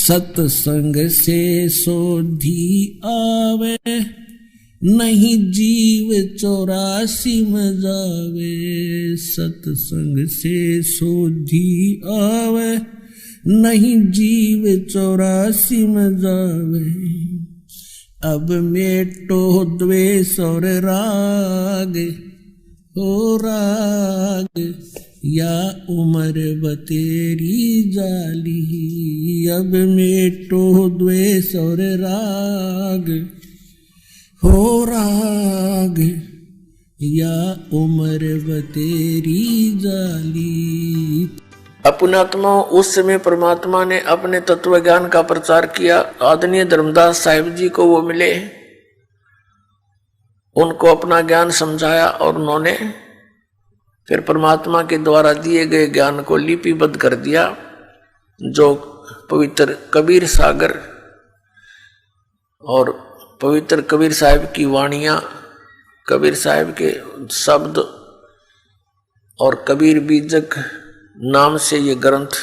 सत्संग से सोधी आवे, नहीं जीव 84 में जावे। सत्संग से सोधी आवे, नहीं जीव 84 में जावे। अब मेटो द्वेष और राग, हो राग या उम्र बतेरी जाली। अब मेटो द्वेष और राग, हो राग या उम्र बतेरी जाली। अपनात्मा उस समय परमात्मा ने अपने तत्व ज्ञान का प्रचार किया। आदरणीय धर्मदास साहिब जी को वो मिले, उनको अपना ज्ञान समझाया और उन्होंने फिर परमात्मा के द्वारा दिए गए ज्ञान को लिपिबद्ध कर दिया, जो पवित्र कबीर सागर और पवित्र कबीर साहिब की वाणियां, कबीर साहिब के शब्द और कबीर बीजक नाम से ये ग्रंथ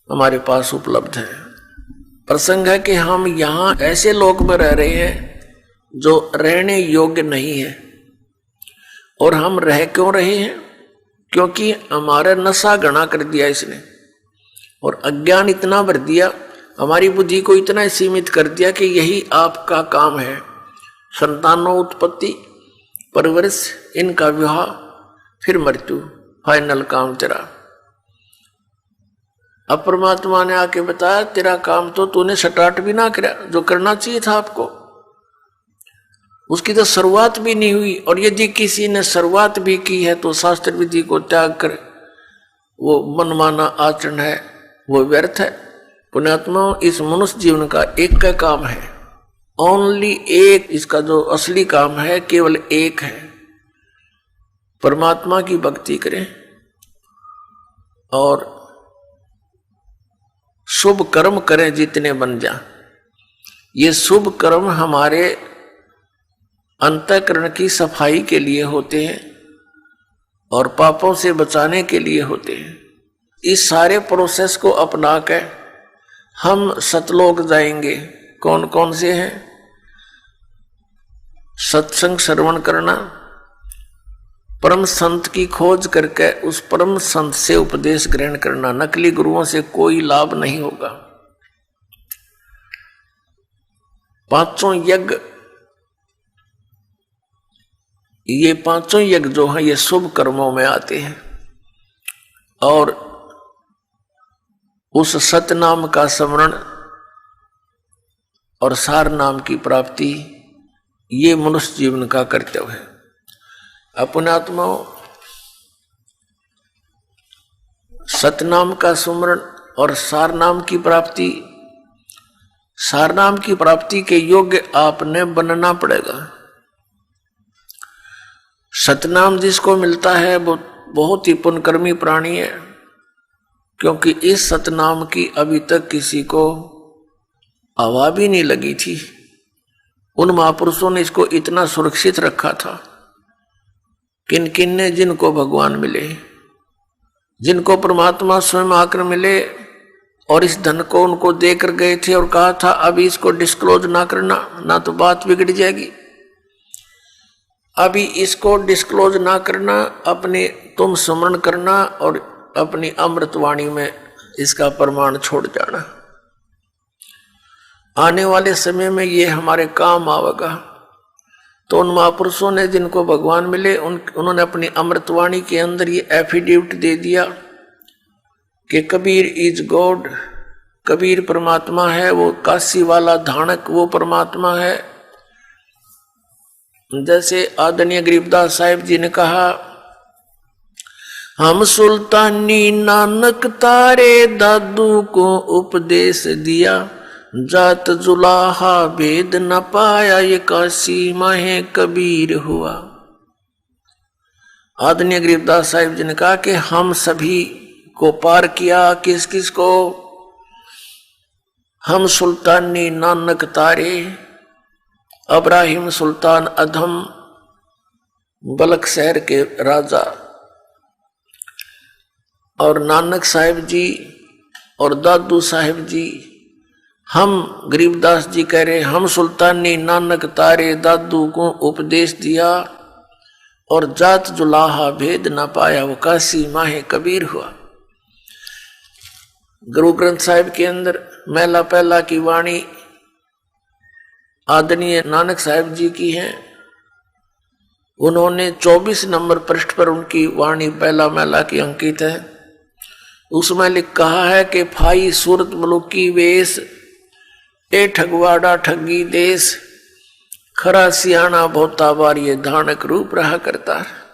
हमारे पास उपलब्ध है। प्रसंग है कि हम यहाँ ऐसे लोक में रह रहे हैं जो रहने योग्य नहीं है। और हम रह क्यों रहे हैं? क्योंकि हमारा नशा घना कर दिया इसने, और अज्ञान इतना भर दिया, हमारी बुद्धि को इतना सीमित कर दिया कि यही आपका काम है। संतानोत्पत्ति, परवरिश, इनका विवाह, फिर मृत्यु, फाइनल काम तेरा। अब परमात्मा ने आके बताया तेरा काम तो तूने स्टार्ट भी ना किया, जो करना चाहिए था आपको, उसकी तो शुरुआत भी नहीं हुई। और यदि किसी ने शुरुआत भी की है तो शास्त्र विधि को त्याग कर वो मनमाना आचरण है, वो व्यर्थ है। पुण्यात्मा, इस मनुष्य जीवन का एक का काम है, ओनली एक, इसका जो असली काम है केवल एक है, परमात्मा की भक्ति करें और शुभ कर्म करें जितने बन जा। ये शुभ कर्म हमारे अंतःकरण की सफाई के लिए होते हैं और पापों से बचाने के लिए होते हैं। इस सारे प्रोसेस को अपना कर हम सतलोक जाएंगे। कौन कौन से हैं? सत्संग श्रवण करना, परम संत की खोज करके उस परम संत से उपदेश ग्रहण करना। नकली गुरुओं से कोई लाभ नहीं होगा। पांचों यज्ञ, ये पांचों यज्ञ जो हैं ये शुभ कर्मों में आते हैं, और उस सतनाम का स्मरण और सार नाम की प्राप्ति ये मनुष्य जीवन का कर्तव्य है। अपनात्माओं, सतनाम का सुमरण और सार नाम की प्राप्ति, सार नाम की प्राप्ति के योग्य आपने बनना पड़ेगा। सतनाम जिसको मिलता है वो बहुत ही पुण्यकर्मी प्राणी है, क्योंकि इस सतनाम की अभी तक किसी को हवा भी नहीं लगी थी। उन महापुरुषों ने इसको इतना सुरक्षित रखा था। किन किन ने, जिनको भगवान मिले, जिनको परमात्मा स्वयं आकर मिले और इस धन को उनको देकर गए थे और कहा था अभी इसको डिस्क्लोज ना करना, ना तो बात बिगड़ जाएगी, अभी इसको डिस्क्लोज ना करना, अपने तुम स्मरण करना और अपनी अमृतवाणी में इसका प्रमाण छोड़ जाना। आने वाले समय में ये हमारे काम आवेगा। तो उन महापुरुषों ने जिनको भगवान मिले उन्होंने अपनी अमृतवाणी के अंदर ये एफिडेविट दे दिया कि कबीर इज गॉड, कबीर परमात्मा है, वो काशी वाला धानक वो परमात्मा है। जैसे आदरणीय गरीबदास साहिब जी ने कहा, हम सुल्तानी नानक तारे दादू को उपदेश दिया, जात जुलाहा भेद न पाया, ये काशी माहे कबीर हुआ। आदरणीय गरीबदास साहिब जी ने कहा कि हम सभी को पार किया, किस किस को? हम सुल्तानी नानक तारे, अब्राहिम सुल्तान अधम बलक शहर के राजा, और नानक साहिब जी और दादू साहिब जी हम गरीबदास जी कह रहे हम सुल्तानी नानक तारे दादू को उपदेश दिया और जात जुलाहा भेद न पाया वो काशी माहे कबीर हुआ। गुरु ग्रंथ साहिब के अंदर महला पहला की वाणी आदरणीय नानक साहिब जी की है। उन्होंने 24 नंबर पृष्ठ पर उनकी वाणी पहला महला की अंकित है। उसमें कहा है कि फाई सूरत मलुकी वेश ए ठगवाड़ा ठगी देश खरा सियाना बहुता बार ये धानक रूप रहा करता है।